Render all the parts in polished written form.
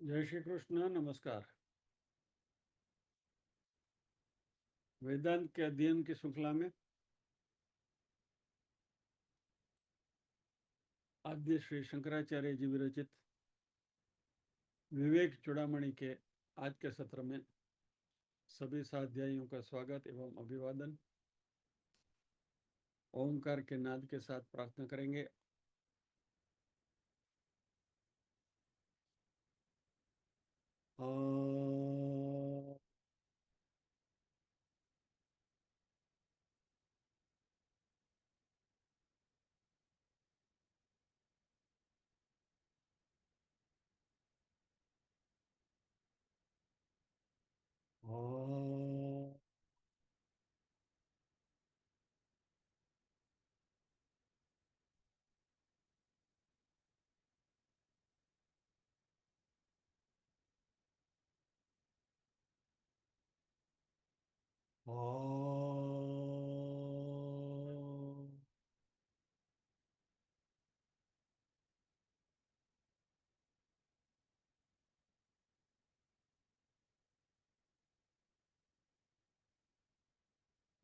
जय श्री कृष्ण। नमस्कार। वेदांत के अध्ययन की श्रृंखला में आद्य श्री शंकराचार्य जी विरचित विवेक चूड़ामणि के आज के सत्र में सभी साध्यायियों का स्वागत एवं अभिवादन। ओंकार के नाद के साथ प्रार्थना करेंगे।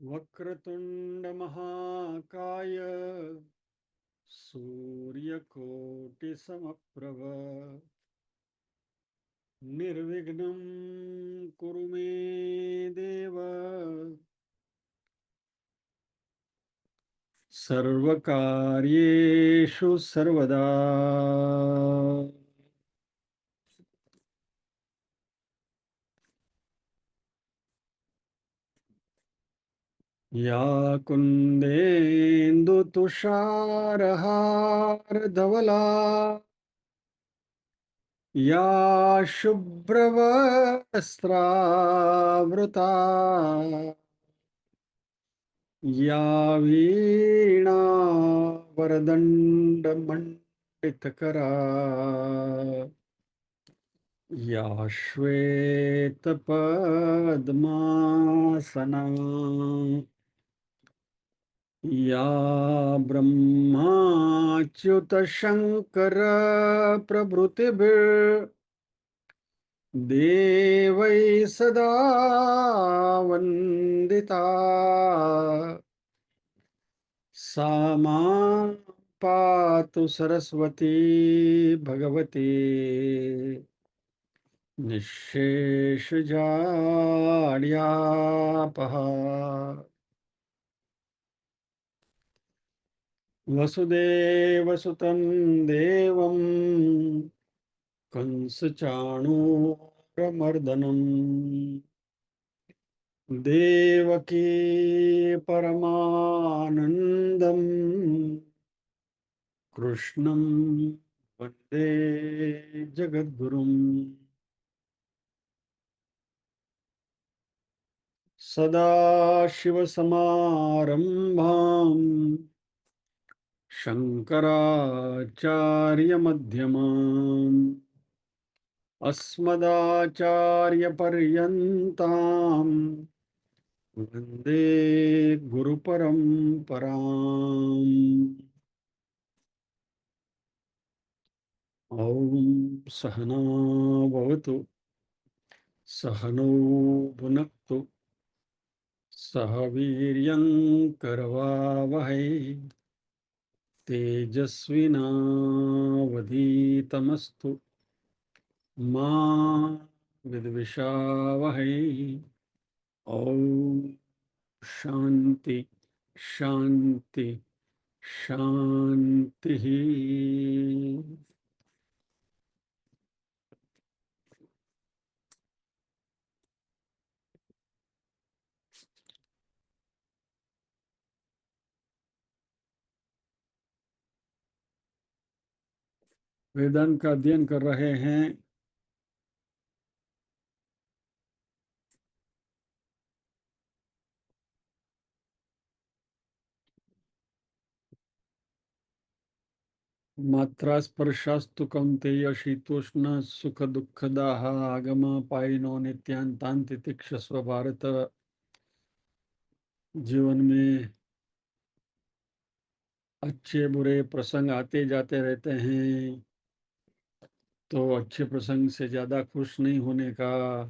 वक्रतुंड महाकाय सूर्यकोटि समप्रभ निर्विघ्नं कुरु मे देव सर्वकार्येषु सर्वदा। या कुन्देन्दु तुषारहार धवला या शुभ्रवस्त्रावृता या वीणा वरदण्डमण्डितकरा या श्वेतपद्मासना या ब्रह्माच्युतशङ्कर प्रभृतिभिर्देवैः सदा वन्दिता सा मां पातु सरस्वती भगवती निःशेषजाड्यापहा। वसुदेवसुतं देवं कंसचाणूरमर्दनम् देवकी परमानन्दम् कृष्णं वन्दे जगद्गुरुम्। सदाशिवसमारम्भाम् शङ्कराचार्यमध्यमाम् अस्मदाचार्यपर्यन्ताम् वन्दे गुरुपरम्पराम्। ॐ सहना भवतु सहनौ भुनक्तु सह वीर्यं करवावहै तेजस्विनावधीतमस्तु मा विद्विषावहै। ॐ शांति शांति शांति। वेदांत का अध्ययन कर रहे हैं। मात्रा स्पर्शास्तु कौन्तेय शीतोष्ण सुख दुःखदाः आगम पायिनो नित्यांतांति तितिक्षस्व भारत। जीवन में अच्छे बुरे प्रसंग आते जाते रहते हैं। तो अच्छे प्रसंग से ज़्यादा खुश नहीं होने का,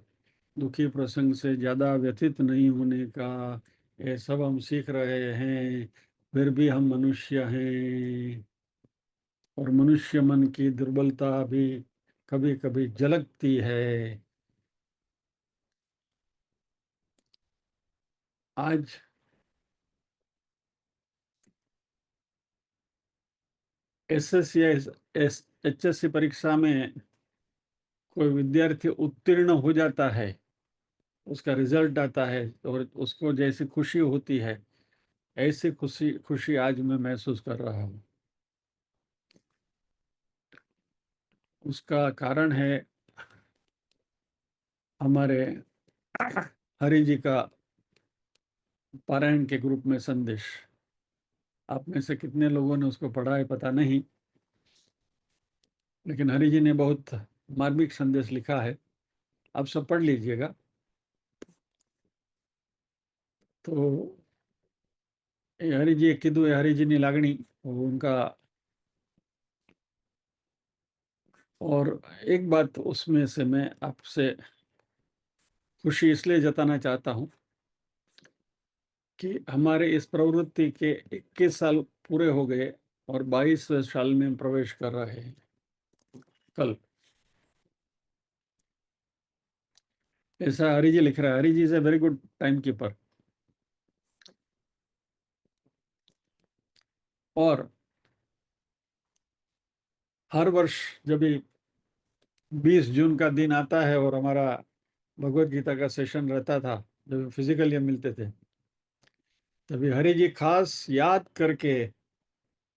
दुखी प्रसंग से ज़्यादा व्यथित नहीं होने का, ये सब हम सीख रहे हैं। फिर भी हम मनुष्य हैं और मनुष्य मन की दुर्बलता भी कभी कभी झलकती है। आज एसएससी या एचएससी परीक्षा में कोई विद्यार्थी उत्तीर्ण हो जाता है, उसका रिजल्ट आता है और उसको जैसी खुशी होती है, ऐसी खुशी खुशी आज मैं महसूस कर रहा हूँ। उसका कारण है हमारे हरि जी का पारायण के ग्रुप में संदेश। आप में से कितने लोगों ने उसको पढ़ा है पता नहीं, लेकिन हरि जी ने बहुत मार्मिक संदेश लिखा है। आप सब पढ़ लीजिएगा। तो ये हरि जी कीधु है, हरि जी ने लागणी उनका। और एक बात उसमें से मैं आपसे खुशी इसलिए जताना चाहता हूँ कि हमारे इस प्रवृत्ति के 21 साल पूरे हो गए और 22वें साल में प्रवेश कर रहे हैं कल। ऐसा हरि जी लिख रहा है। Hari ji is a very good timekeeper. और हर वर्ष जब 20 जून का दिन आता है और हमारा भगवत गीता का सेशन रहता था, जब फिजिकली हम मिलते थे, तभी हरि जी खास याद करके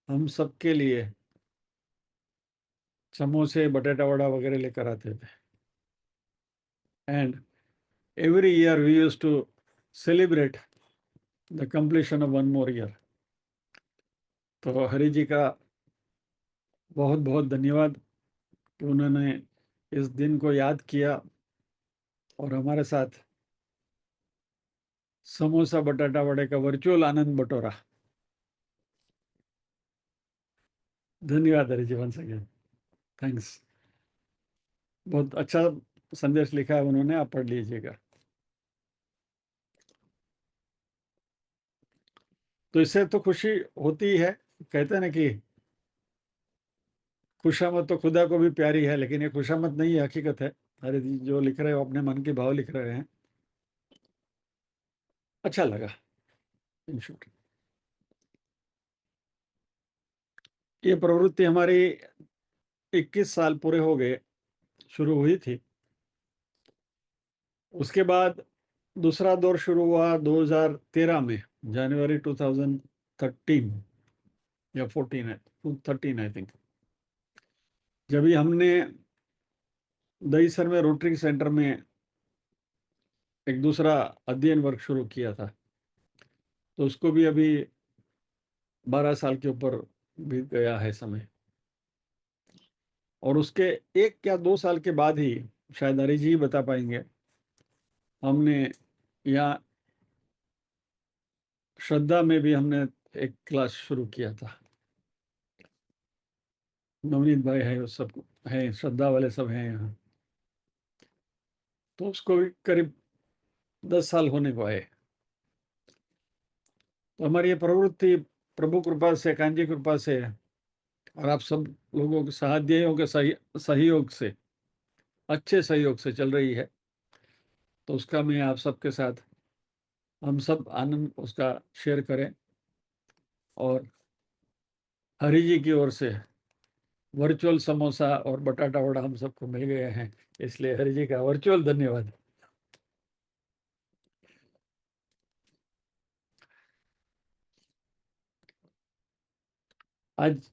हम सबके लिए समोसे बटाटा वड़ा वगैरह लेकर आते थे। And every year we used to celebrate the completion of one more year. तो हरि जी का बहुत बहुत धन्यवाद कि उन्होंने इस दिन को याद किया और हमारे साथ समोसा बटाटा वड़े का वर्चुअल आनंद बटोरा। धन्यवाद Hari ji, once again thanks. बहुत अच्छा संदेश लिखा है उन्होंने, आप पढ़ लीजिएगा। तो इससे तो खुशी होती है। कहते हैं ना कि खुशामद तो खुदा को भी प्यारी है, लेकिन ये खुशामद नहीं है, हकीकत है। हरि जी जो लिख रहे हो अपने मन के भाव लिख रहे हैं। अच्छा लगा इन शॉर्ट। ये प्रवृत्ति हमारी 21 साल पूरे हो गए शुरू हुई थी। उसके बाद दूसरा दौर शुरू हुआ 2013 में, जनवरी 2013 या 14 है, 13 आई थिंक, जब ही हमने दहीसर में रोटरी सेंटर में एक दूसरा अध्ययन वर्ग शुरू किया था। तो उसको भी अभी 12 साल के ऊपर बीत गया है समय। और उसके 1 या 2 साल के बाद ही, शायद हरि जी बता पाएंगे, हमने यहाँ श्रद्धा में भी हमने एक क्लास शुरू किया था। नवनीत भाई है, उस सब हैं, श्रद्धा वाले सब हैं यहाँ। तो उसको भी करीब 10 साल होने को आए। तो हमारी ये प्रवृत्ति प्रभु कृपा से, कांजी कृपा से और आप सब लोगों के सहाध्यायों के सहयोग से, अच्छे सहयोग से चल रही है। तो उसका मैं आप सबके साथ, हम सब आनंद उसका शेयर करें। और हरि जी की ओर से वर्चुअल समोसा और बटाटा वड़ा हम सबको मिल गए हैं, इसलिए हरि जी का वर्चुअल धन्यवाद। आज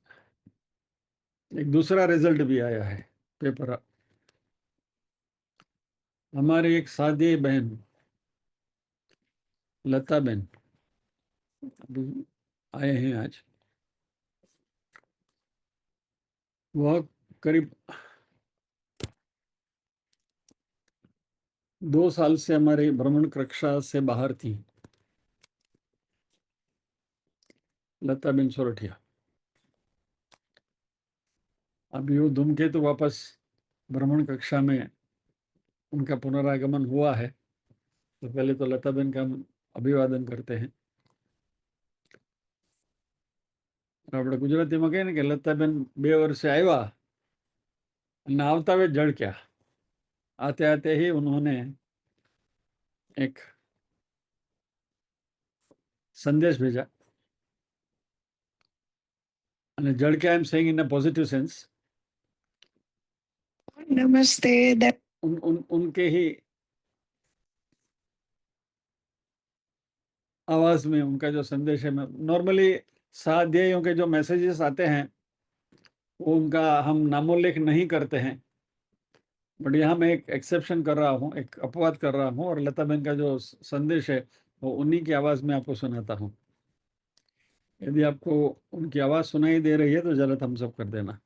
एक दूसरा रिजल्ट भी आया है पेपर। हमारी एक सादी बहन लता बहन अभी आए हैं आज। वह करीब 2 साल से हमारी भ्रमण कक्षा से बाहर थी, लता बहन सोरठिया। अभी वो धूमकेतु वापस ब्राह्मण कक्षा में उनका पुनरागमन हुआ है, तो पहले तो लताबेन का हम अभिवादन करते हैं। આપણે ગુજરાતીમાં કહીએ ને કે લતાબેન 2 વર્ષે આવ્યા અને આવતા વે જળક્યા। आते आते ही उन्होंने एक संदेश भेजा, અને જળક્યા I am saying in a positive sense. नमस्ते। उनके ही आवाज में उनका जो संदेश है, नॉर्मली साध्यायियों के जो मैसेजेस आते हैं वो उनका हम नामोल्लेख नहीं करते हैं, बट यहाँ मैं एक एक्सेप्शन कर रहा हूँ, एक अपवाद कर रहा हूँ, और लताबेन का जो संदेश है वो उन्हीं की आवाज में आपको सुनाता हूँ। यदि आपको उनकी आवाज सुनाई दे रही है तो जरा थम्स अप कर देना।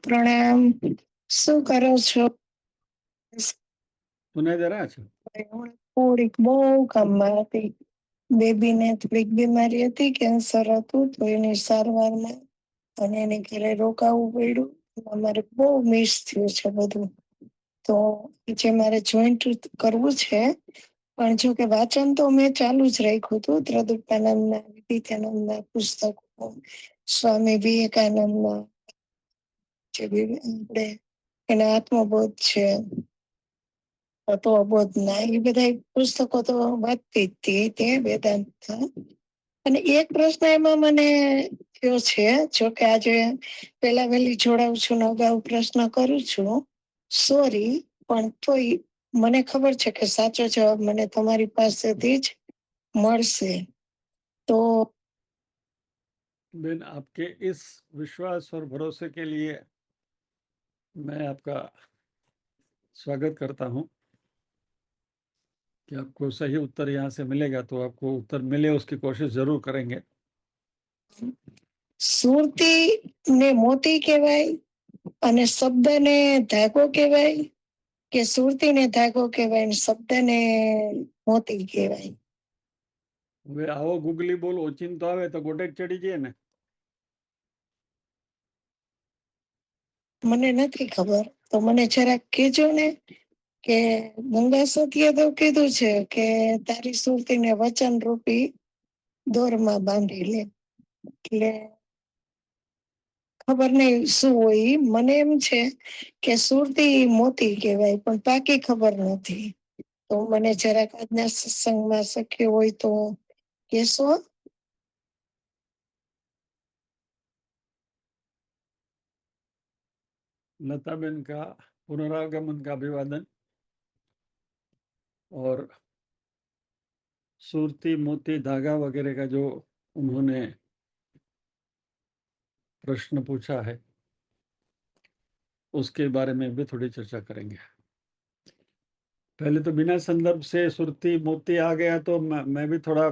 प्रणाम। શું કરો છો? सुनाई दे रहा है? अच्छा, થોડીક બહુ કામમાં હતી, બેબીને થોડીક બીમારી હતી, કેન્સર હતું, તો એની સારવારમાં અને એને ઘરે રોકાવું પડ્યું। અમારે બહુ મિસ થયું છે બધું, તો જે મારે જોઈન્ટ કરવું છે, પણ જો કે વાંચન તો મેં ચાલુ જ રાખ્યું હતું, ત્રદુપાનંદના, વિદ્યાનંદના પુસ્તકો, સ્વામી વિવેકાનંદના, જે આપણે એના આત્મબોધ છે, તત્વબોધના, એ બધા પુસ્તકો તો વાંચતી જ હતી તે વેદાંતના। અને એક પ્રશ્ન એમાં મને થયો છે, જો કે આજે પેલા વહેલી જોડાઉં છું ને અગાઉ પ્રશ્ન કરું છું, સોરી, પણ તોય મને ખબર છે કે સાચો જવાબ મને તમારી પાસેથી જ મળશે। તો बेन, आपके इस विश्वास और भरोसे के लिए मैं आपका स्वागत करता हूं कि आपको सही उत्तर यहाँ से मिलेगा, तो आपको उत्तर मिले उसकी कोशिश जरूर करेंगे। સુરતી ને મોતી કહેવાય અને શબ્દને ધાગો કહેવાય, કે સુરતીને ધાગો કહેવાય ને શબ્દને મોતી કહેવાય? હવે આવો ગુગલી બોલ ઓચિંતો આવે તો ગોટે જ ચડી જાય ને। મને નથી ખબર, તો મને જરાક કહેજો ને, કે ગંગા સતીએ તો કીધું છે કે તારી સુરતીને વચન રૂપી દોરમાં બાંધી લે, એટલે ખબર નહીં શું હોય ઈ। મને એમ છે કે સુરતી મોતી કહેવાય, પણ પાકી ખબર નથી, તો મને જરાક આજના સત્સંગમાં શક્ય હોય તો કહેશો? लताबेन का पुनरागमन का अभिवादन, और सूरती मोती धागा वगैरह का जो उन्होंने प्रश्न पूछा है उसके बारे में भी थोड़ी चर्चा करेंगे। पहले तो बिना संदर्भ से सुरती मोती आ गया तो मैं भी थोड़ा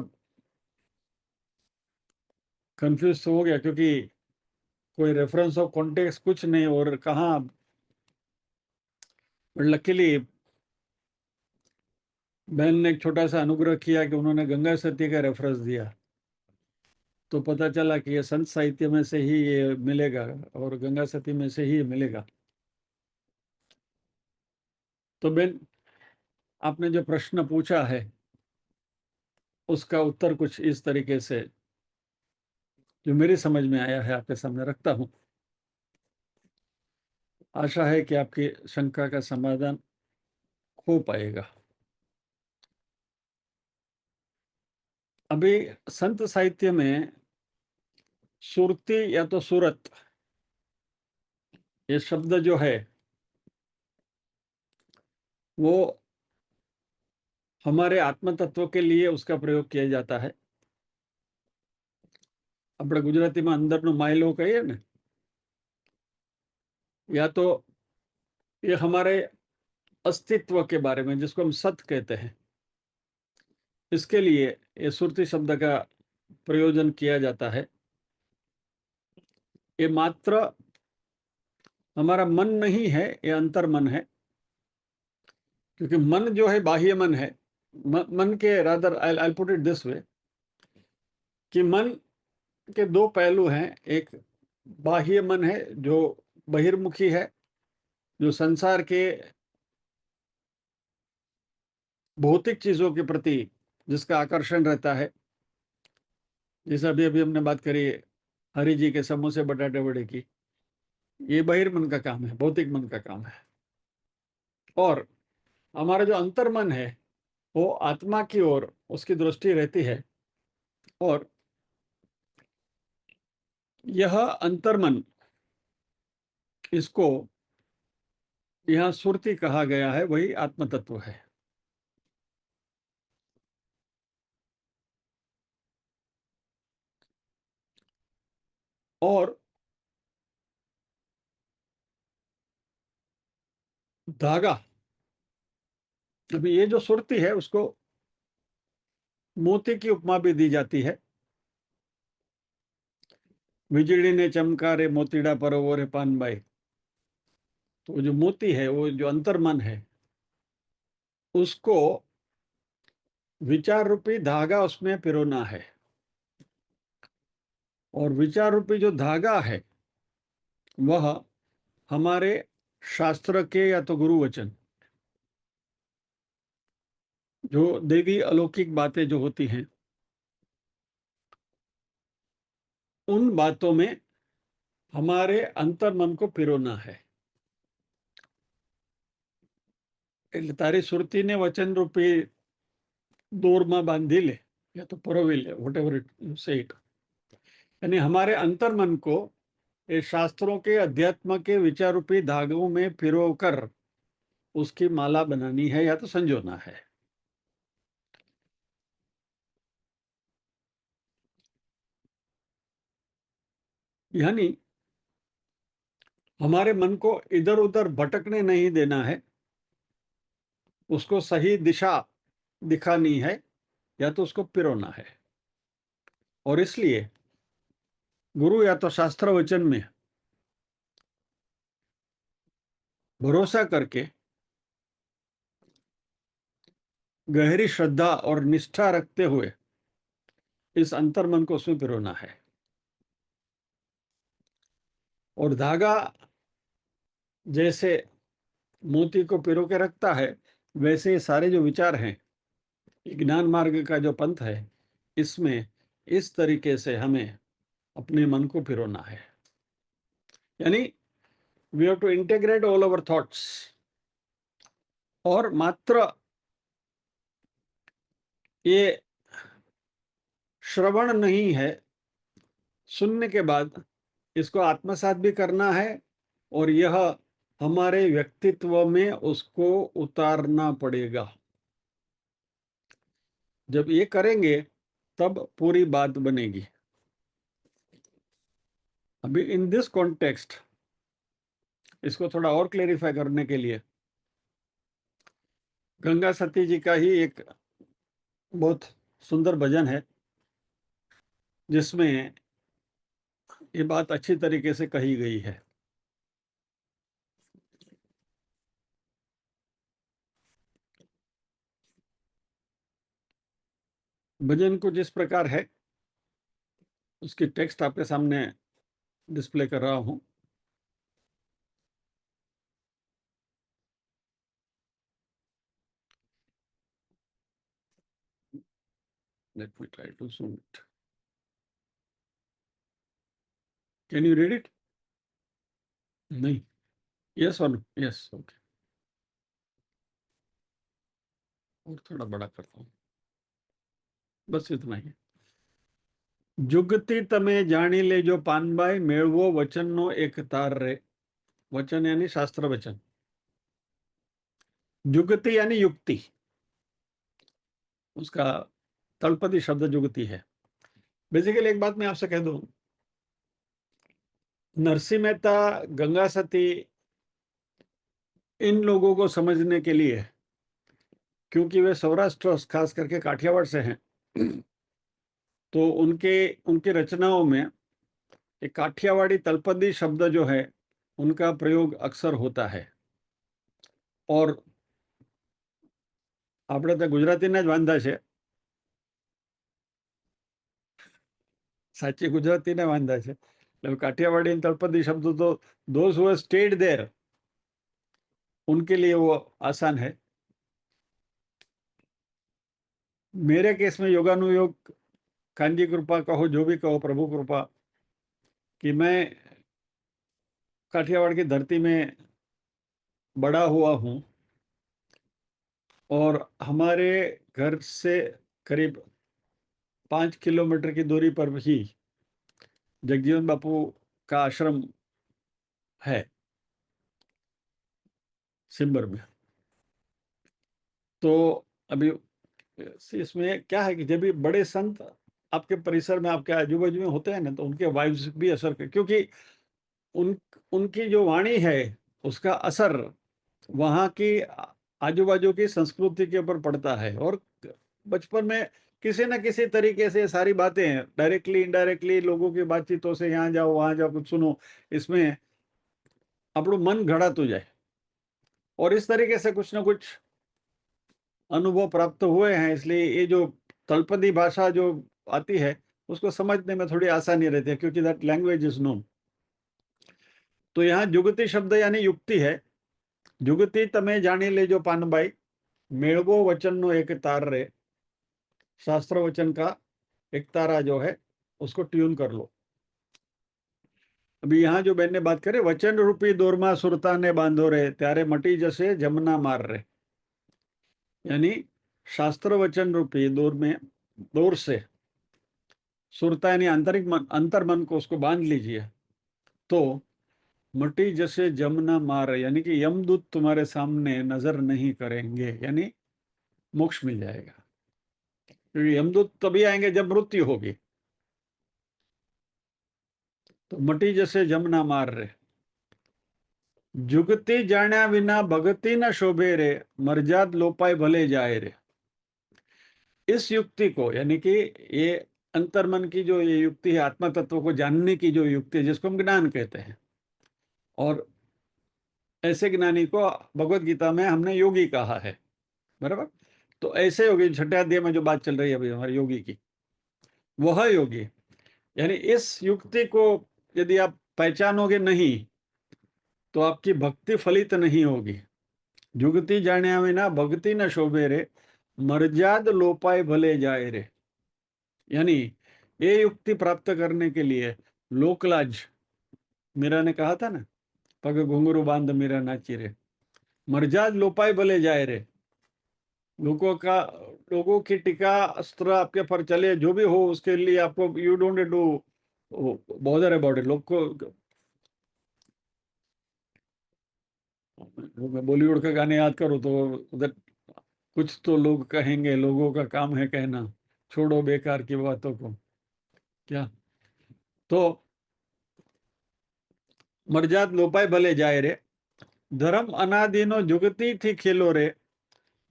कंफ्यूज हो गया, क्योंकि कोई रेफरेंस ऑफ कॉन्टेक्स्ट कुछ नहीं, और कहाँ। लकीली बहन ने एक छोटा सा अनुग्रह किया कि उन्होंने गंगा सती का रेफरेंस दिया, तो पता चला कि ये संत साहित्य में से ही ये मिलेगा और गंगा सती में से ही ये मिलेगा। तो बहन, आपने जो प्रश्न पूछा है उसका उत्तर कुछ इस तरीके से जो मेरी समझ में आया है आपके सामने रखता हूं। आशा है कि आपकी शंका का समाधान हो पाएगा। अभी संत साहित्य में सुरती या तो सूरत, ये शब्द जो है वो हमारे आत्म तत्व के लिए उसका प्रयोग किया जाता है। अपने गुजराती में अंदरनो मायलो कहिए ने, या तो ये हमारे अस्तित्व के बारे में, जिसको हम सत कहते हैं, इसके लिए ये सुरती शब्द का प्रयोजन किया जाता है। ये मात्र हमारा मन नहीं है, ये अंतर मन है, क्योंकि मन जो है बाह्य मन है। मन के rather I put it this way, कि मन के दो पहलू हैं। एक बाह्य मन है जो बहिर्मुखी है, जो संसार के भौतिक चीजों के प्रति जिसका आकर्षण रहता है। जैसे अभी अभी हमने बात करी हरि जी के समोसे बटाटे वड़े की, ये बहिर्मन का काम है, भौतिक मन का काम है। और हमारा जो अंतर्मन है वो आत्मा की ओर उसकी दृष्टि रहती है। और यह अंतर्मन, इसको यहाँ सुरति कहा गया है, वही आत्म तत्व है। और धागा, अभी ये जो सुरति है उसको मोती की उपमा भी दी जाती है। વીજળી ने चमकारे मोतीड़ा परोવો रे पानबाई। तो जो मोती है, वो जो अंतर्मन है, उसको विचार रूपी धागा उसमें पिरोना है। और विचार रूपी जो धागा है वह हमारे शास्त्र के या तो गुरु वचन, जो देवी अलौकिक बातें जो होती हैं, उन बातों में हमारे अंतर्मन को पिरोना है। એટલે તારી સુરતીને વચન રૂપી દોરમાં બાંધી ले या तो परोवी ले, वट एवर इट यू से इट। यानी हमारे अंतर्मन को ये शास्त्रों के अध्यात्म के विचार रूपी धागों में पिरो कर उसकी माला बनानी है या तो संजोना है। यानी हमारे मन को इधर उधर भटकने नहीं देना है, उसको सही दिशा दिखानी है या तो उसको पिरोना है। और इसलिए गुरु या तो शास्त्र वचन में भरोसा करके गहरी श्रद्धा और निष्ठा रखते हुए इस अंतर्मन को उसमें पिरोना है। और धागा जैसे मोती को पिरो के रखता है, वैसे ये सारे जो विचार हैं, ज्ञान मार्ग का जो पंथ है, इसमें इस तरीके से हमें अपने मन को पिरोना है। यानी we have to integrate all our thoughts. और मात्र ये श्रवण नहीं है, सुनने के बाद इसको आत्मसात भी करना है और यह हमारे व्यक्तित्व में उसको उतारना पड़ेगा। जब ये करेंगे तब पूरी बात बनेगी। अभी इन दिस कॉन्टेक्स्ट इसको थोड़ा और क्लेरिफाई करने के लिए गंगा सती जी का ही एक बहुत सुंदर भजन है जिसमें ये बात अच्छी तरीके से कही गई है। भजन कुछ इस प्रकार है, उसकी टेक्स्ट आपके सामने डिस्प्ले कर रहा हूं। Let me try to zoom it. Can you read it? नहीं, यस और नो? Yes, okay. और थोड़ा बड़ा करता हूँ, बस इतना ही। जुगती तमे जानी ले जो पानबाई मेळवो वचननो एक तार रे। वचन यानी शास्त्र वचन, जुगती यानी युक्ति, उसका तलपदी शब्द जुगती है। बेसिकली एक बात मैं आपसे कह दूं, नरसिंह मेहता, गंगा सती, इन लोगों को समझने के लिए, क्योंकि वे सौराष्ट्र खास करके काठियावाड़ से हैं, तो उनके उनकी रचनाओं में एक काठियावाड़ी तलपदी शब्द जो है उनका प्रयोग अक्सर होता है। और આપણે તો ગુજરાતીના જ વાંધા છે, સાચી ગુજરાતીને વાંધા છે એટલે કાઠિયાવાડી અને તળપદી શબ્દો तो those who have stayed there उनके लिए वो आसान है। मेरे केस में योगानुयोग, कांजी कृपा कहो, जो भी कहो, प्रभु कृपा, कि मैं काठियावाड़ की धरती में बड़ा हुआ हूँ और हमारे घर से करीब 5 किलोमीटर की दूरी पर ही जगजीवन बापू का आश्रम है सिम्बर में। तो अभी इसमें क्या है कि जब भी बड़े संत आपके परिसर में, आपके आजू बाजू में होते हैं ना, तो उनके वाइब्स भी असर कर, क्योंकि उनकी जो वाणी है उसका असर वहाँ की आजू बाजू की संस्कृति के ऊपर पड़ता है। और बचपन में किसी न किसी तरीके से सारी बातें डायरेक्टली इनडायरेक्टली लोगों की बातचीतों से, यहाँ जाओ वहां जाओ कुछ सुनो, इसमें अपनों मन घड़ातुं जाए और इस तरीके से कुछ न कुछ अनुभव प्राप्त हुए हैं। इसलिए ये जो तलपदी भाषा जो आती है उसको समझने में थोड़ी आसानी रहती है, क्योंकि दैट लैंग्वेज इज नोन। तो यहाँ जुगती शब्द यानी युक्ति है। जुगती तमे जानी लेजो पानबाई, मेळवो वचननो एक तार रे। शास्त्र वचन का एक तारा जो है उसको ट्यून कर लो। अभी यहाँ जो बहन ने बात करे, वचन रूपी दोरमा सुरता ने बांधो रे, त्यारे मटी जसे जमना मार रे। यानी शास्त्र वचन रूपी दौर से सुरता यानी आंतरिक मन, अंतर मन को उसको बांध लीजिए, तो मटी जैसे जमना मार, यानी कि यमदूत तुम्हारे सामने नजर नहीं करेंगे, यानी मोक्ष मिल जाएगा। क्योंकि यमदूत तभी आएंगे जब मृत्यु होगी। तो मटी जैसे जमना मार रे, जुगती जाण्या विना भगती न शोभे रे, मर्जाद लोपाय भले जाए रे। इस युक्ति को, यानी कि ये अंतर्मन की जो ये युक्ति है, आत्मा तत्व को जानने की जो युक्ति है, जिसको हम ज्ञान कहते हैं, और ऐसे ज्ञानी को भगवत गीता में हमने योगी कहा है, बराबर। तो ऐसे योगी, छठे अध्याय में जो बात चल रही है अभी हमारे योगी की, वह योगी, यानी इस युक्ति को यदि आप पहचानोगे नहीं तो आपकी भक्ति फलित नहीं होगी। जुगति जाण्या विना भक्ति न शोभे रे, मर्जाद लोपाय भले जाए रे। यानी ये युक्ति प्राप्त करने के लिए लोकलाज, मीरा ने कहा था ना, पग घुंघरू बांध मीरा नाची रे, मर्जाद लोपाय भले जाए रे। लोगों की टीका अस्त्र आपके पर चले, जो भी हो, उसके लिए आपको you don't do bother about it. लोग को, मैं बॉलीवुड का गाने याद करूँ तो उधर कुछ तो लोग कहेंगे, लोगों का काम है कहना, छोड़ो बेकार की बातों को, क्या। तो मर्जाद लोपाय भले जाए रे, धर्म अनादिनो जुगती थी खेलो रे,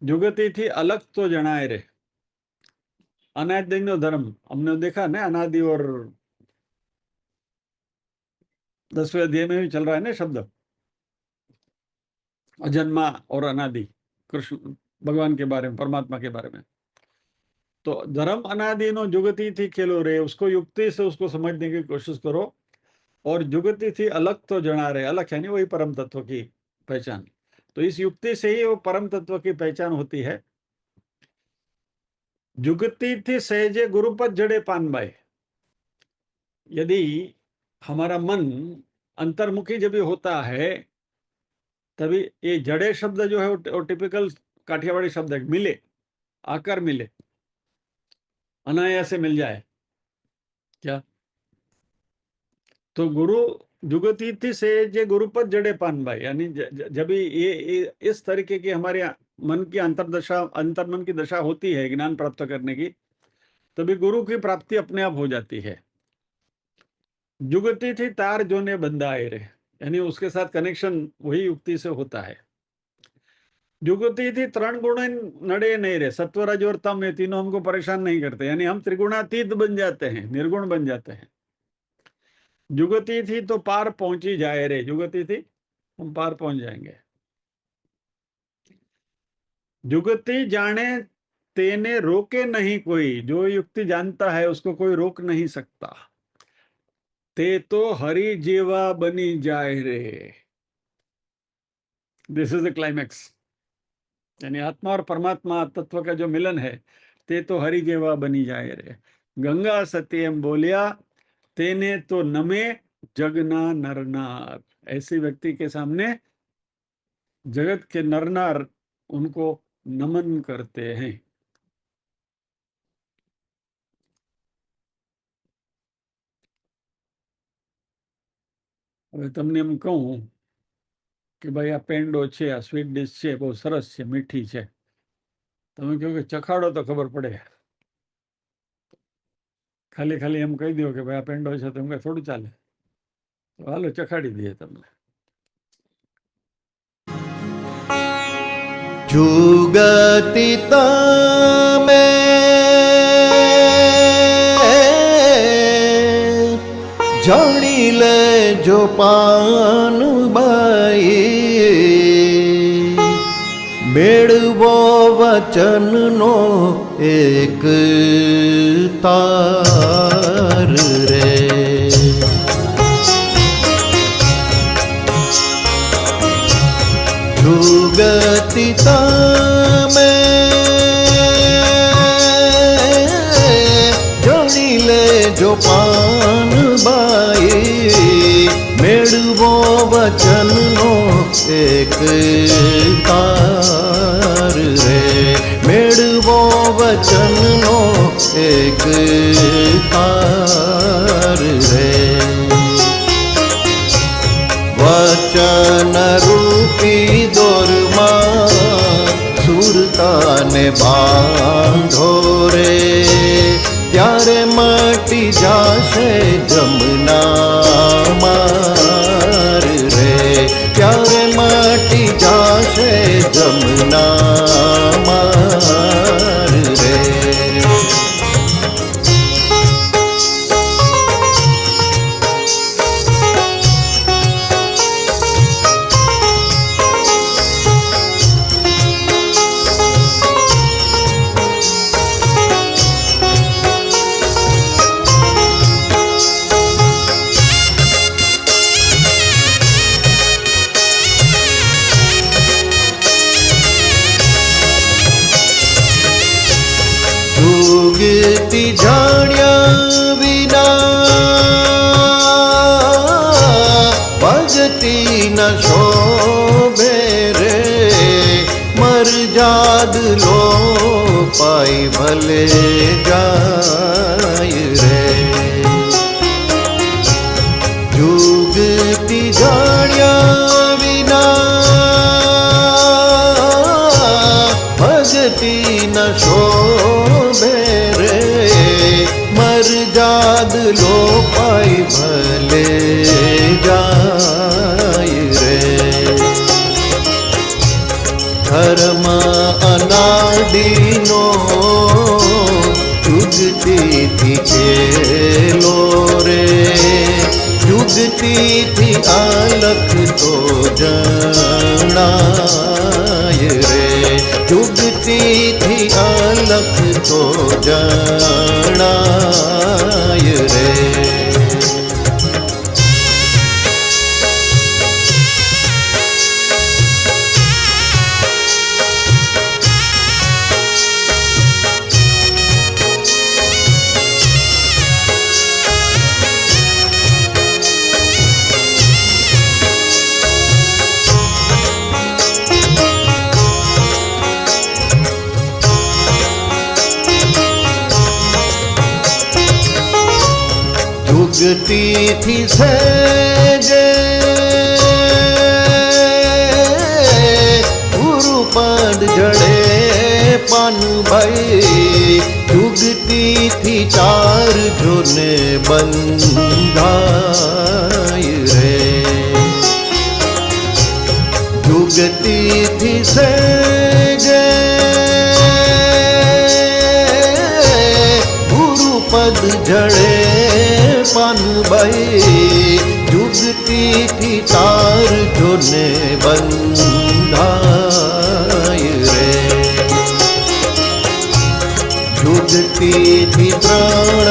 जुगती थी अलग तो जनाए रे। अनादिनो धर्म हमने देखा ना, अनादि, और 10वें अध्याय में भी चल रहा है ना शब्द, अजन्मा और अनादि, कृष्ण भगवान के बारे में, परमात्मा के बारे में। तो धर्म अनादिनो जुगती थी खेलो रे, उसको युक्ति से उसको समझने की कोशिश करो। और जुगती थी अलग तो जना रहे, अलग यानी वही परम तत्व की पहचान। तो इस युक्ति से ही वो परम तत्व की पहचान होती है। जुगती थी सहजे गुरुपद जड़े पानबाई। यदि हमारा मन अंतर्मुखी जब भी होता है, तभी ये जड़े शब्द जो है वो टिपिकल काठियावाड़ी शब्द है, मिले, आकर मिले, अनायास से मिल जाए, क्या। तो गुरु जुगतीथि से जे गुरुपद जड़े पान भाई, यानी जब ये इस तरीके की हमारे मन की अंतर्दशा, अंतर्मन की दशा होती है ज्ञान प्राप्त करने की, तभी गुरु की प्राप्ति अपने आप हो जाती है। जुगती थी तार जो ने बंधाए रे, यानी उसके साथ कनेक्शन वही युक्ति से होता है। जुगती थी त्रण गुण नड़े नहीं रे, सत्व रज और तम, ये तीनों हमको परेशान नहीं करते, यानी हम त्रिगुणातीत बन जाते हैं, निर्गुण बन जाते हैं। जुगती थी तो पार पहुंची जाए रे, जुगती थी हम पार पहुंच जाएंगे। जुगती जाने तेने रोके नहीं कोई, जो युक्ति जानता है उसको कोई रोक नहीं सकता। તે તો હરિ જેવા બની જાય રે. This is the climax. यानी आत्मा और परमात्मा तत्व का जो मिलन है ते तो हरि जेवा बनी जाए रे. गंगा सती एम बोलिया तेने तो नमे जगना नरनार. ऐसे व्यक्ति के सामने जगत के नरनार उनको नमन करते हैं. હવે તમને એમ કહું કે ભાઈ આ પેંડો છે, આ સ્વીટ ડિશ છે, બહુ સરસ છે, મીઠી છે, તમે કહો કે ચખાડો તો ખબર પડે. ખાલી ખાલી એમ કહી દો કે ભાઈ આ પેંડો છે તો એમ કે થોડું ચાલે. તો હાલો ચખાડી દઈએ તમને. जुगति तमे जानी ले जो पान बाई मेळवो वचन नो एक तार रे. जुगति तमे जानी ले जो पान बाई मेळवो वचन नो एक तार रे. मेळवो वचन नो एक तार रे. वचन रूपी दोरमा सुरताने बांधो रे. त्यारे मटी जाशे जमुना मार रे. त्यारे मटी जाशे जमुना मार रे. जुगति जाण्या विना भगति न शोभे रे. मर्याद लो पाई भले जाय रे. जुगति जाण्या विना भगति न शोभे रे. मर्याद लो पाई भले जाय रे. धर्म अनादिनो जुगति थी खेलो रे. जुगति थी अलख तो जनाय रे. जुगति थी अलख तो जनाय रे. जुगति थी सेजे गुरु पद जड़े पान भाई. जुगति थी चार जोने बंधाय रे. जुगति थी सेजे गुरु पद जड़े पान भाई. जुगति थी तार जोने बंधाय रे. जुगति थी प्राण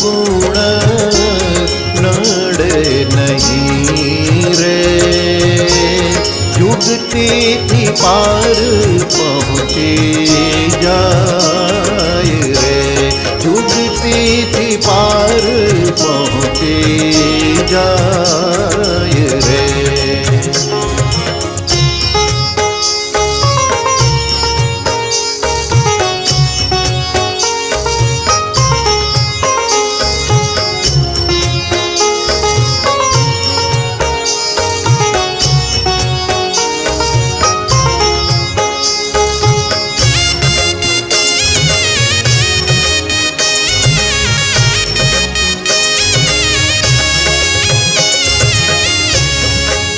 गुण नड़े नहीं रे। जुगती थी पार पहुँची जाए रे, जुगती थी पार पहुँची जाए रे।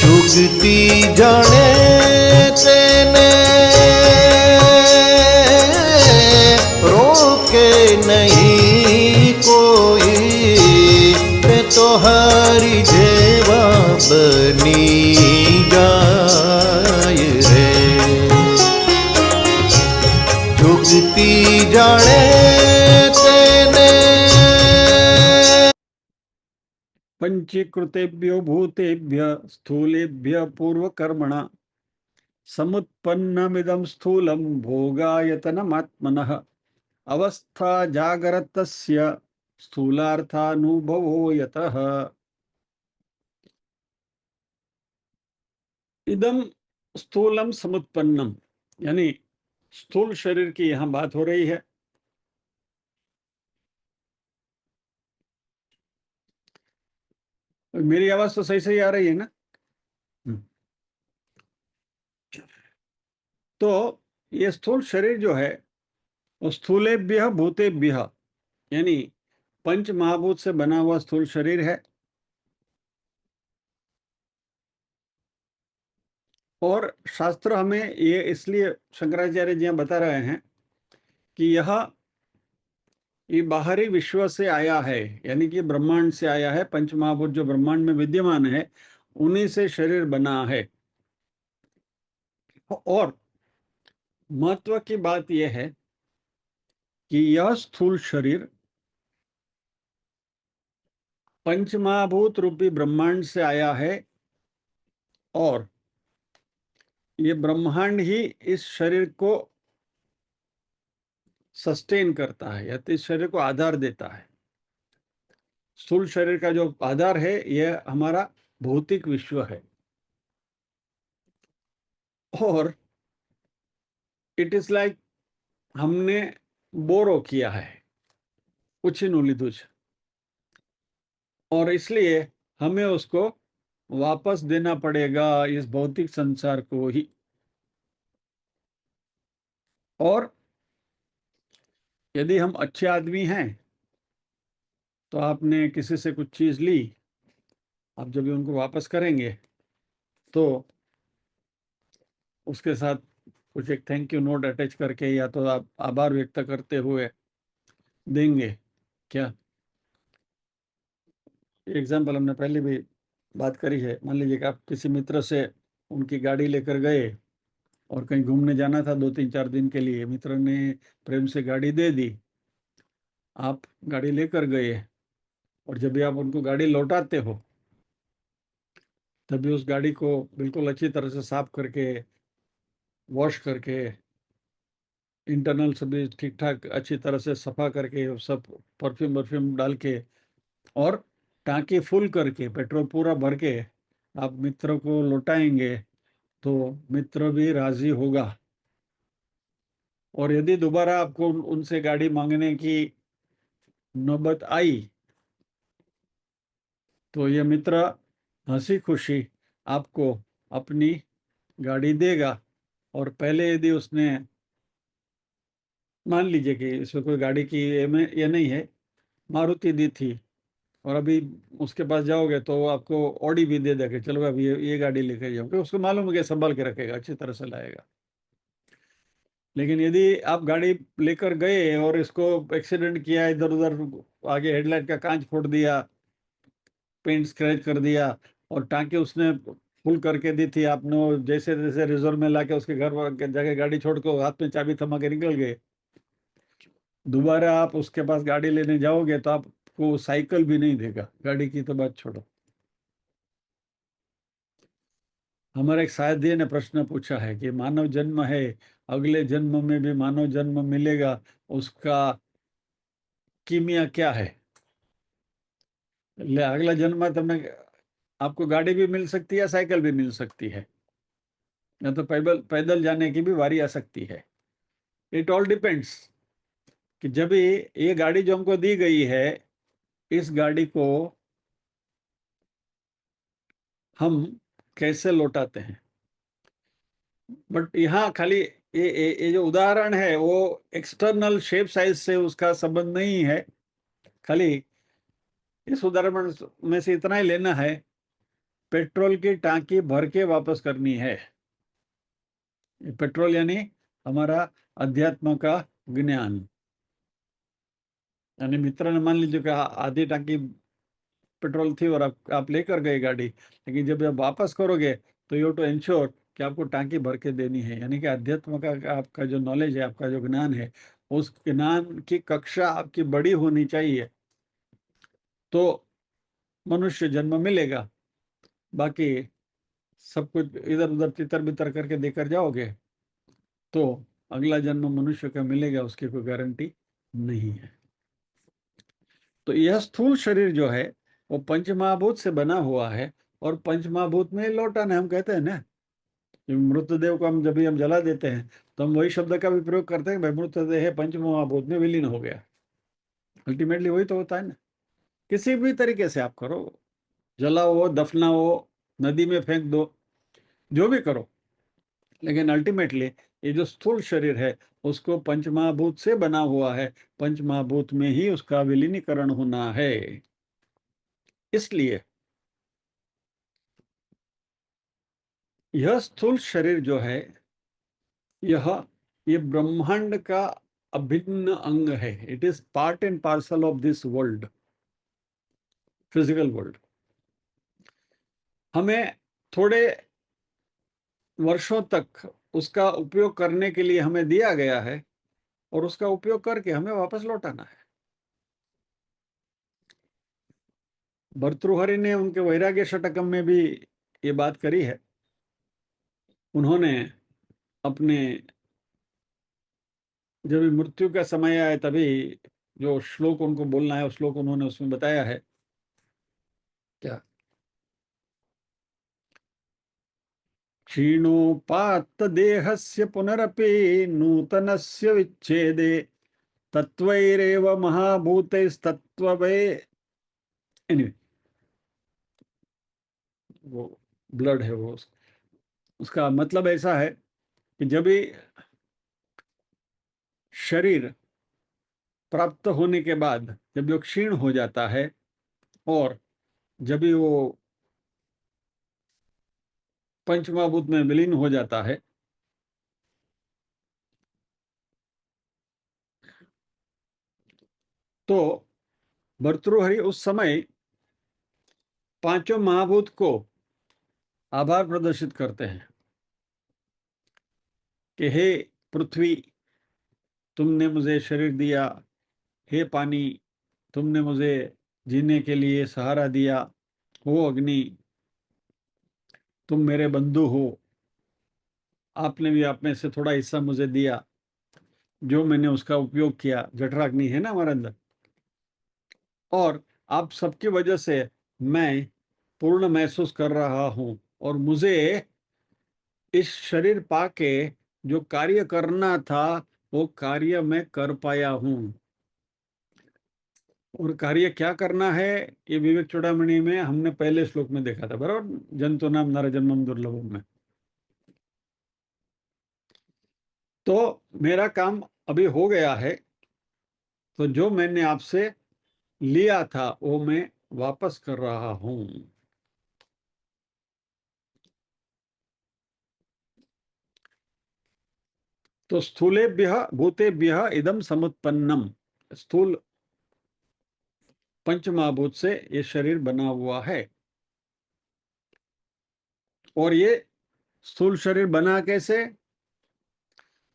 जुगती जाने तेने रोके नहीं कोई, ते तो हरी जेवा बनी जाए रे। जुगती जाने तेने पंचीकृतेभ्यो भूतेभ्य स्थूलेभ्य पूर्वकर्मणा समुत्पन्नमिदं स्थूलं भोगायतनमात्मनः अवस्था जागरतस्य स्थूलार्थानुभवो यतः। इदम स्थूलम समुत्पन्नम, यानी स्थूल शरीर की यहाँ बात हो रही है। मेरी आवाज तो सही सही आ रही है ना? तो ये स्थूल शरीर जो है वो स्थूलेभ्य भूतेभ्य, यानी पंच महाभूत से बना हुआ स्थूल शरीर है। और शास्त्र हमें ये इसलिए शंकराचार्य जी बता रहे हैं कि ये बाहरी विश्व से आया है, यानी कि ब्रह्मांड से आया है। पंच महाभूत जो ब्रह्मांड में विद्यमान है उन्हीं से शरीर बना है। और महत्व की बात यह है कि यह स्थूल शरीर पंच महाभूत रूपी ब्रह्मांड से आया है और ये ब्रह्मांड ही इस शरीर को सस्टेन करता है या तो इस शरीर को आधार देता है। स्थूल शरीर का जो आधार है यह हमारा भौतिक विश्व है। और इट इज लाइक हमने बोरो किया है उछिनु लीधुं छे, और इसलिए हमें उसको वापस देना पड़ेगा इस भौतिक संसार को ही। और यदि हम अच्छे आदमी हैं तो आपने किसी से कुछ चीज ली, आप जब भी उनको वापस करेंगे तो उसके साथ कुछ एक थैंक यू नोट अटैच करके या तो आप आभार व्यक्त करते हुए देंगे क्या। एग्जाम्पल हमने पहले भी बात करी है। मान लीजिए कि आप किसी मित्र से उनकी गाड़ी लेकर गए और कहीं घूमने जाना था 2-3-4 दिन के लिए, मित्र ने प्रेम से गाड़ी दे दी, आप गाड़ी लेकर गए और जब भी आप उनको गाड़ी लौटाते हो तभी उस गाड़ी को बिल्कुल अच्छी तरह से साफ करके, वॉश करके, इंटरनल सभी ठीक ठाक अच्छी तरह से सफा करके, सब परफ्यूम डाल के और टांकी फुल करके पेट्रोल पूरा भर के आप मित्र को लौटाएंगे तो मित्र भी राजी होगा। और यदि दोबारा आपको उनसे गाड़ी मांगने की नौबत आई तो ये मित्र हंसी खुशी आपको अपनी गाड़ी देगा। और पहले यदि उसने, मान लीजिए कि इसमें कोई गाड़ी की ये नहीं है, मारुति दी थी और अभी उसके पास जाओगे तो वो आपको ऑडी भी दे देगा, चलो अभी ये गाड़ी लेकर जाओगे, उसको मालूम है कि संभाल के रखेगा, अच्छी तरह से लाएगा। लेकिन यदि आप गाड़ी लेकर गए और इसको एक्सीडेंट किया, इधर उधर आगे हेडलाइट का कांच फोड़ दिया, पेंट स्क्रैच कर दिया और टांकी उसने फुल करके दी थी, आपने जैसे जैसे रिजर्व में लाके उसके घर जाके गाड़ी छोड़ के हाथ में चाबी थमा के निकल गए, दोबारा आप उसके पास गाड़ी लेने जाओगे तो आपको आपको साइकिल भी नहीं देगा, गाड़ी की तो बात छोड़ो। हमारे एक साथी ने प्रश्न पूछा है कि मानव जन्म है, अगले जन्म में भी मानव जन्म मिलेगा, उसका कीमिया क्या है? अगला जन्म में तुमने आपको गाड़ी भी मिल सकती है, साइकिल भी मिल सकती है, या तो पैदल पैदल जाने की भी वारी आ सकती है। इट ऑल डिपेंड्स कि जब ये गाड़ी जो हमको दी गई है, इस गाड़ी को हम कैसे लौटाते हैं। बट यहाँ खाली ये जो उदाहरण है वो एक्सटर्नल शेप साइज से उसका संबंध नहीं है, खाली इस उदाहरण में से इतना ही लेना है, पेट्रोल की टांकी भर के वापस करनी है। पेट्रोल यानी हमारा अध्यात्म का ज्ञान। यानी मित्र ने मान लीजिए कि आधी टांकी पेट्रोल थी और आप लेकर गए गाड़ी, लेकिन जब आप वापस करोगे तो यू टू इंश्योर कि आपको टांकी भर के देनी है। यानी कि अध्यात्म का आपका जो नॉलेज है, आपका जो ज्ञान है, उस ज्ञान की कक्षा आपकी बड़ी होनी चाहिए, तो मनुष्य जन्म मिलेगा। बाकी सब कुछ इधर उधर तितर बितर करके देकर जाओगे तो अगला जन्म मनुष्य का मिलेगा, उसकी कोई गारंटी नहीं है। तो यह स्थूल शरीर जो है वो पंचमहाभूत से बना हुआ है, और पंचमहाभूत में लौटाना, हम कहते हैं ना कि मृतदेह को हम जब भी हम जला देते हैं तो हम वही शब्द का भी प्रयोग करते हैं, भाई मृतदेह पंचमहाभूत में विलीन हो गया। अल्टीमेटली वही तो होता है ना। किसी भी तरीके से आप करो, जलाओ, दफनाओ, नदी में फेंक दो, जो भी करो, लेकिन अल्टीमेटली ये जो स्थूल शरीर है उसको पंचमहाभूत से बना हुआ है, पंचमहाभूत में ही उसका विलीनीकरण होना है। इसलिए यह स्थूल शरीर जो है, ये ब्रह्मांड का अभिन्न अंग है। It is part and parcel of this world, physical world. हमें थोड़े वर्षों तक उसका उपयोग करने के लिए हमें दिया गया है, और उसका उपयोग करके हमें वापस लौटाना है। भर्तृहरि ने उनके वैराग्य षटकम में भी ये बात करी है। उन्होंने अपने जब मृत्यु का समय आए तभी जो श्लोक उनको बोलना है, उस श्लोक उन्होंने उसमें बताया है। क्या? क्षीणोपात्त देहस्य पुनरपि नूतनस्य विच्छेदे तत्वैरेव महाभूतैस्तत्त्वै। एनीवे, वो ब्लड है, वो उसका मतलब ऐसा है कि जब भी शरीर प्राप्त होने के बाद जब वो क्षीण हो जाता है और जब भी वो पंचमहाभूत में विलीन हो जाता है, तो भर्तृहरि उस समय पांचों महाभूत को आभार प्रदर्शित करते हैं कि हे पृथ्वी, तुमने मुझे शरीर दिया। हे पानी, तुमने मुझे जीने के लिए सहारा दिया। हो अग्नि, तुम मेरे बंधु हो, आपने भी आप में से थोड़ा हिस्सा मुझे दिया, जो मैंने उसका उपयोग किया। जठराग्नि है ना हमारे अंदर, और आप सबकी वजह से मैं पूर्ण महसूस कर रहा हूं, और मुझे इस शरीर पाके जो कार्य करना था वो कार्य मैं कर पाया हूं। और कार्य क्या करना है, ये विवेक चूड़ामणि में हमने पहले श्लोक में देखा था, बराबर, जंतु नाम नर जन्मम दुर्लभम में। तो मेरा काम अभी हो गया है, तो जो मैंने आपसे लिया था वो मैं वापस कर रहा हूं। तो स्थूलेभ्यः भूतेभ्यः इदम समुत्पन्नम। स्थूल पंचमहाभूत से ये शरीर बना हुआ है, और ये स्थूल शरीर बना कैसे?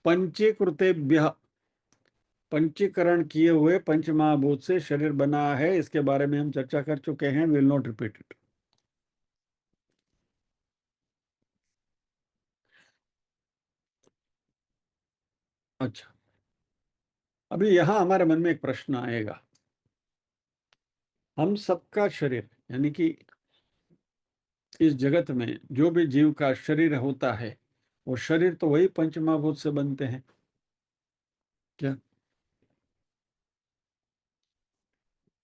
पंचीकृतेभ्यः, पंचीकरण किए हुए पंचमहाभूत से शरीर बना है, इसके बारे में हम चर्चा कर चुके हैं, विल नॉट रिपीट इट। अच्छा, अभी यहां हमारे मन में एक प्रश्न आएगा, हम सबका शरीर यानी कि इस जगत में जो भी जीव का शरीर होता है, वो शरीर तो वही पंचमहाभूत से बनते हैं क्या?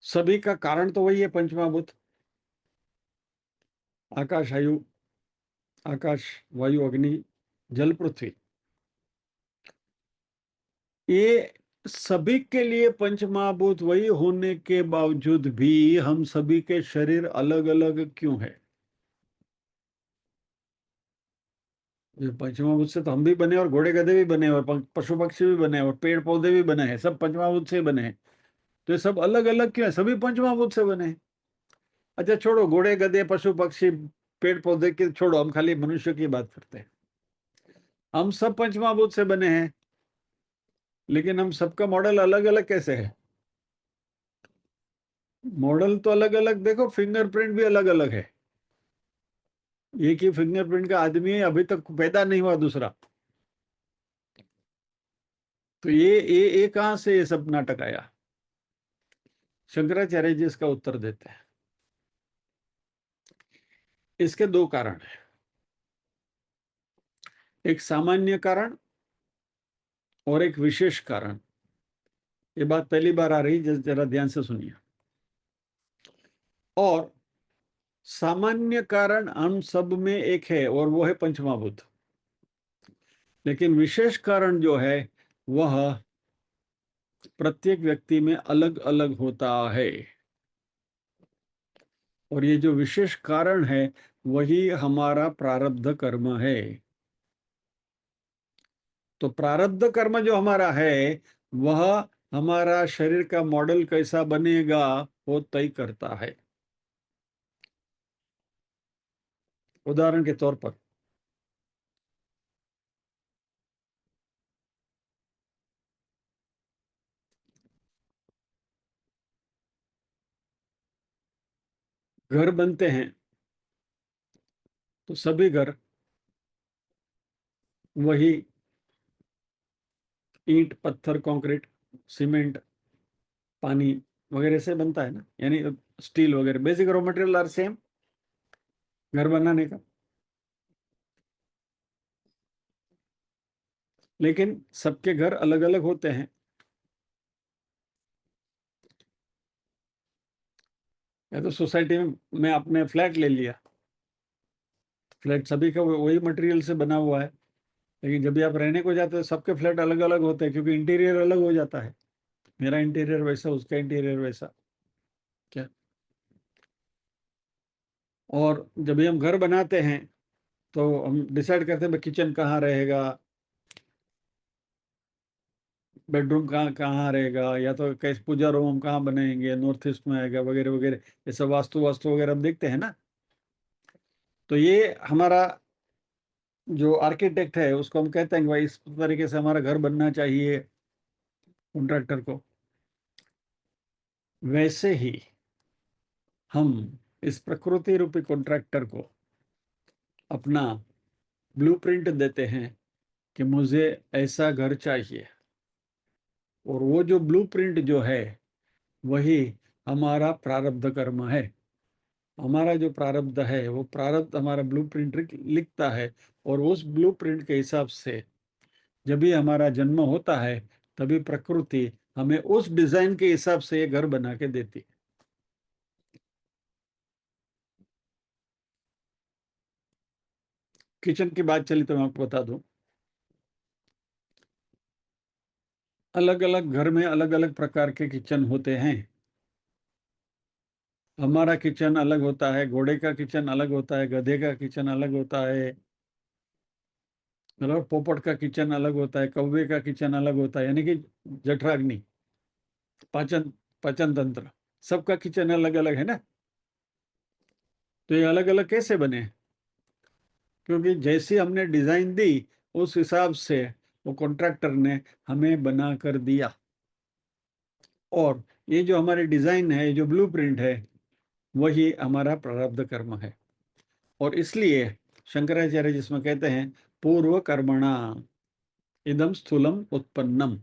सभी का कारण तो वही है पंचमहाभूत, आकाश वायु अग्नि जल पृथ्वी। ये सभी के लिए पंचमहाभूत वही होने के बावजूद भी हम सभी के शरीर अलग अलग क्यों है? ये पंचमहाभूत से तो हम भी बने और घोड़े गधे भी बने और पशु पक्षी भी बने और पेड़ पौधे भी बने हैं, सब पंचमहाभूत से ही बने हैं। तो ये सब अलग अलग क्यों है? सभी पंचमहाभूत से बने हैं। अच्छा छोड़ो घोड़े गधे पशु पक्षी पेड़ पौधे के छोड़ो, हम खाली मनुष्य की बात करते हैं। हम सब पंचमहाभूत से बने हैं, लेकिन हम सबका मॉडल अलग अलग कैसे है? मॉडल तो अलग अलग, देखो फिंगरप्रिंट भी अलग अलग है। एक ही फिंगरप्रिंट का आदमी है, अभी तक पैदा नहीं हुआ दूसरा। तो ये कहां से ये सब नाटक आया? शंकराचार्य जी इसका उत्तर देते हैं। इसके दो कारण है, एक सामान्य कारण और एक विशेष कारण। ये बात पहली बार आ रही, जरा ध्यान से सुनिए। और सामान्य कारण हम सब में एक है और वो है पंचमहाभूत, लेकिन विशेष कारण जो है वह प्रत्येक व्यक्ति में अलग अलग होता है। और ये जो विशेष कारण है वही हमारा प्रारब्ध कर्म है। तो प्रारब्ध कर्म जो हमारा है वह हमारा शरीर का मॉडल कैसा बनेगा वो तय करता है। उदाहरण के तौर पर घर बनते हैं, तो सभी घर वही ईंट पत्थर कंक्रीट सीमेंट पानी वगैरह से बनता है ना, यानी स्टील वगैरह, basic raw material are same घर बनाने का। लेकिन सबके घर अलग अलग होते हैं। या तो सोसाइटी में आपने फ्लैट ले लिया, फ्लैट सभी का वही मटेरियल से बना हुआ है, लेकिन जब भी आप रहने को जाते हो सबके फ्लैट अलग अलग होते हैं, क्योंकि इंटीरियर अलग हो जाता है। मेरा इंटीरियर वैसा, उसका इंटीरियर वैसा क्या। और जब भी हम घर बनाते हैं तो हम डिसाइड करते हैं किचन कहाँ रहेगा, बेडरूम कहाँ कहाँ रहेगा, या तो कैसे पूजा रूम हम कहाँ बनाएंगे, नॉर्थ ईस्ट में आएगा वगैरह वगैरह। ये सब वास्तु वास्तु वगैरह हम देखते हैं ना। तो ये हमारा जो आर्किटेक्ट है उसको हम कहते हैं कि भाई इस तरीके से हमारा घर बनना चाहिए कॉन्ट्रैक्टर को। वैसे ही हम इस प्रकृति रूपी कॉन्ट्रैक्टर को अपना ब्लूप्रिंट देते हैं कि मुझे ऐसा घर चाहिए, और वो जो ब्लूप्रिंट जो है वही हमारा प्रारब्ध कर्म है। हमारा जो प्रारब्ध है वो प्रारब्ध हमारा ब्लूप्रिंट लिखता है, और उस ब्लूप्रिंट के हिसाब से जब भी हमारा जन्म होता है तभी प्रकृति हमें उस डिजाइन के हिसाब से ये घर बना के देती है। किचन की बात चली तो मैं आपको बता दूं, अलग अलग घर में अलग अलग प्रकार के किचन होते हैं। हमारा किचन अलग होता है, घोड़े का किचन अलग होता है, गधे का किचन अलग होता है, मतलब पोपट का किचन अलग होता है, कौवे का किचन अलग होता है, यानी कि जठराग्नि पाचन पाचन तंत्र सबका किचन अलग अलग है ना। तो ये अलग अलग कैसे बने? क्योंकि जैसी हमने डिजाइन दी उस हिसाब से वो कॉन्ट्रैक्टर ने हमें बना कर दिया। और ये जो हमारी डिजाइन है, जो ब्लूप्रिंट है, वही हमारा प्रारब्ध कर्म है। और इसलिए शंकराचार्य जिसमें कहते हैं पूर्व कर्मणा इदम स्थूलम उत्पन्नम,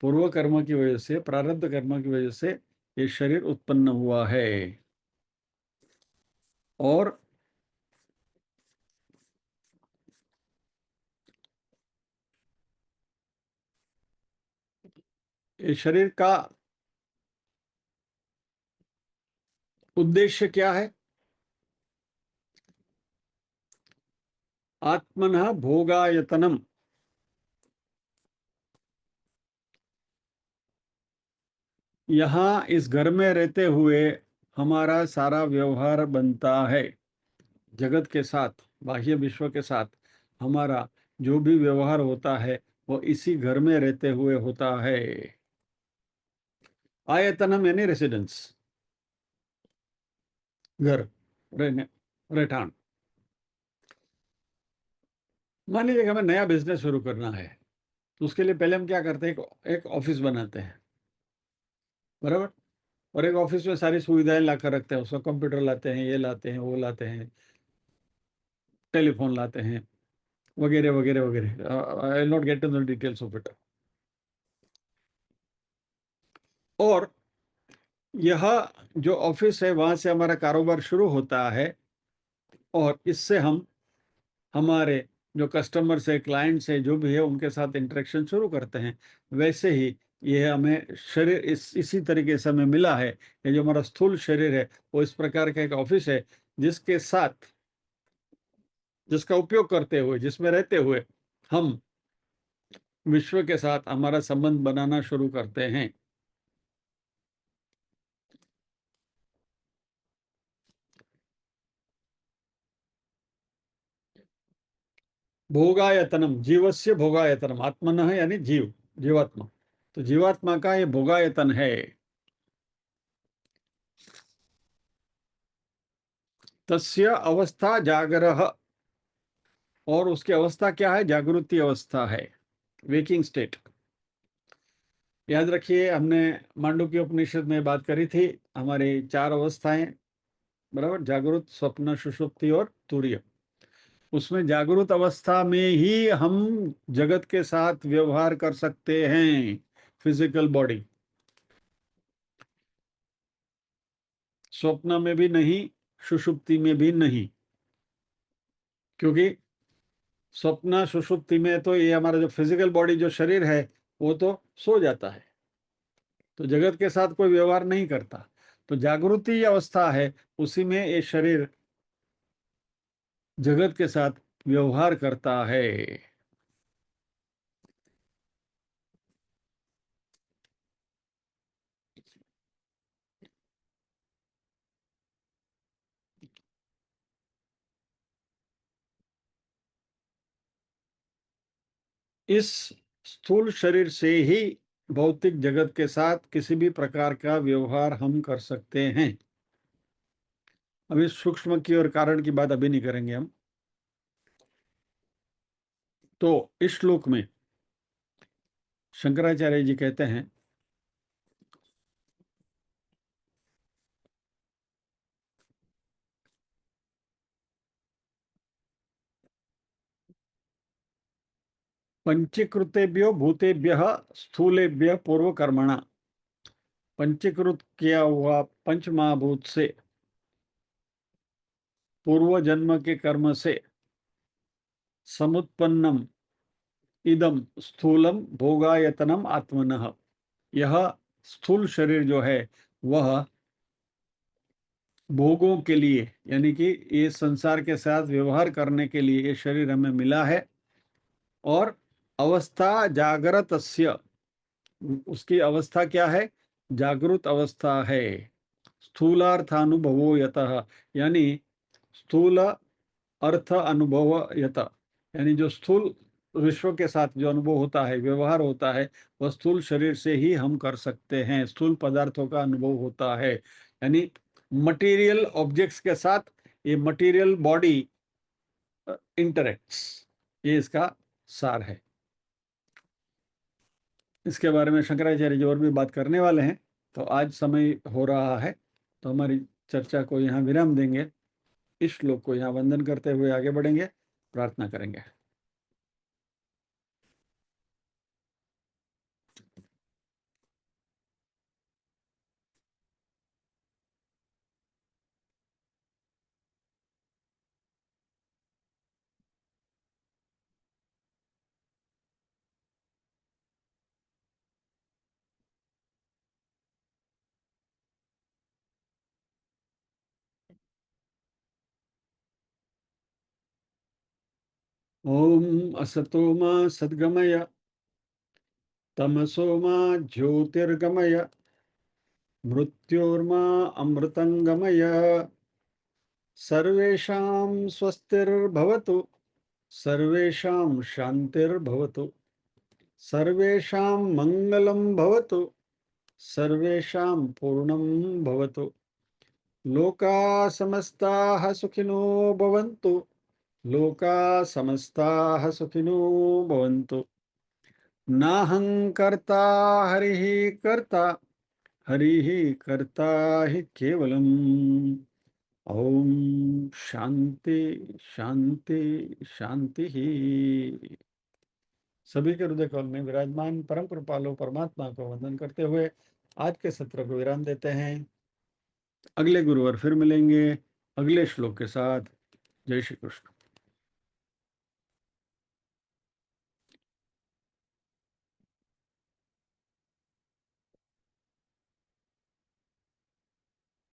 पूर्व कर्म की वजह से, प्रारब्ध कर्म की वजह से ये शरीर उत्पन्न हुआ है। और ये शरीर का उद्देश्य क्या है? आत्मनः भोगायतनम, यहाँ इस घर में रहते हुए हमारा सारा व्यवहार बनता है जगत के साथ, बाह्य विश्व के साथ। हमारा जो भी व्यवहार होता है वो इसी घर में रहते हुए होता है। आयतनम यानी रेसिडेंस, घर, रहने, रहठान। मान लीजिए कि हमें नया बिजनेस शुरू करना है, तो उसके लिए पहले हम क्या करते हैं, एक ऑफिस बनाते हैं, बराबर। और एक ऑफिस में सारी सुविधाएं ला कर रखते हैं, उसका कंप्यूटर लाते हैं, ये लाते हैं, वो लाते हैं, टेलीफोन लाते हैं, वगैरह वगैरह वगैरह। I will not get in the details of it. और यह जो ऑफिस है, वहां से हमारा कारोबार शुरू होता है, और इससे हम हमारे जो कस्टमर्स है, क्लाइंट्स है, जो भी है, उनके साथ इंटरेक्शन शुरू करते हैं। वैसे ही ये हमें शरीर इसी तरीके से हमें मिला है। ये जो हमारा स्थूल शरीर है वो इस प्रकार का एक ऑफिस है, जिसके साथ, जिसका उपयोग करते हुए, जिसमें रहते हुए हम विश्व के साथ हमारा संबंध बनाना शुरू करते हैं। भोगायतनम, जीवस्य भोगायतनम, आत्मनः यानी जीव, जीवात्मा। तो जीवात्मा का ये भोगायतन है। तस्य अवस्था जागरः, और उसकी अवस्था क्या है? जागृति अवस्था है, वेकिंग स्टेट। याद रखिए, हमने मांडुक्य उपनिषद में बात करी थी, हमारी 4 अवस्थाएं, बराबर, जागृत, स्वप्न, सुषुप्ति और तुरीय। उसमें जागृत अवस्था में ही हम जगत के साथ व्यवहार कर सकते हैं, फिजिकल बॉडी। स्वप्न में भी नहीं, सुषुप्ति में भी नहीं, क्योंकि स्वप्न सुषुप्ति में तो ये हमारा जो फिजिकल बॉडी, जो शरीर है, वो तो सो जाता है, तो जगत के साथ कोई व्यवहार नहीं करता। तो जागृति अवस्था है, उसी में ये शरीर जगत के साथ व्यवहार करता है। इस स्थूल शरीर से ही भौतिक जगत के साथ किसी भी प्रकार का व्यवहार हम कर सकते हैं। अभी सूक्ष्म की और कारण की बात अभी नहीं करेंगे हम। तो इस श्लोक में शंकराचार्य जी कहते हैं, पंचीकृतेभ्यो भूतेभ्यः स्थूलेभ्यः पूर्व कर्मणा। पंचीकृत किया हुआ पंच महाभूत से, पूर्व जन्म के कर्म से समुत्पन्नम इदम स्थूलम भोगायतनम आत्मनः। यह स्थूल शरीर जो है वह भोगों के लिए, यानी कि ये संसार के साथ व्यवहार करने के लिए ये शरीर हमें मिला है। और अवस्था जागृतस्य, उसकी अवस्था क्या है? जागृत अवस्था है। स्थूलार्थानुभवो यतः, यानी स्थूल अर्थ अनुभव यतः, यानी जो स्थूल विश्व के साथ जो अनुभव होता है, व्यवहार होता है, वह स्थूल शरीर से ही हम कर सकते हैं। स्थूल पदार्थों का अनुभव होता है, यानी मटेरियल ऑब्जेक्ट्स के साथ ये मटेरियल बॉडी इंटरेक्ट्स, ये इसका सार है। इसके बारे में शंकराचार्य जी और भी बात करने वाले हैं। तो आज समय हो रहा है, तो हमारी चर्चा को यहाँ विराम देंगे। इस श्लोक को यहाँ वंदन करते हुए आगे बढ़ेंगे, प्रार्थना करेंगे। ओम असतो मा सद्गमय, तमसो मा ज्योतिर्गमय, मृत्योर्मा अमृतंगमय। सर्वेषां स्वस्तिर्भवतु, सर्वेषां शान्तिर्भवतु, सर्वेषां मङ्गलं भवतु, सर्वेषां पूर्णं भवतु। लोकाः समस्ताः सुखिनो भवन्तु, लोकाः समस्ताः सुखिनो भवन्तु। नाहं कर्ता हरिः कर्ता, हरिः कर्ता हि केवलम्। ओम शांति शांति शांति ही। सभी के हृदय कमल में विराजमान परम कृपालु परमात्मा को वंदन करते हुए आज के सत्र को विराम देते हैं। अगले गुरुवार फिर मिलेंगे अगले श्लोक के साथ। जय श्री कृष्ण।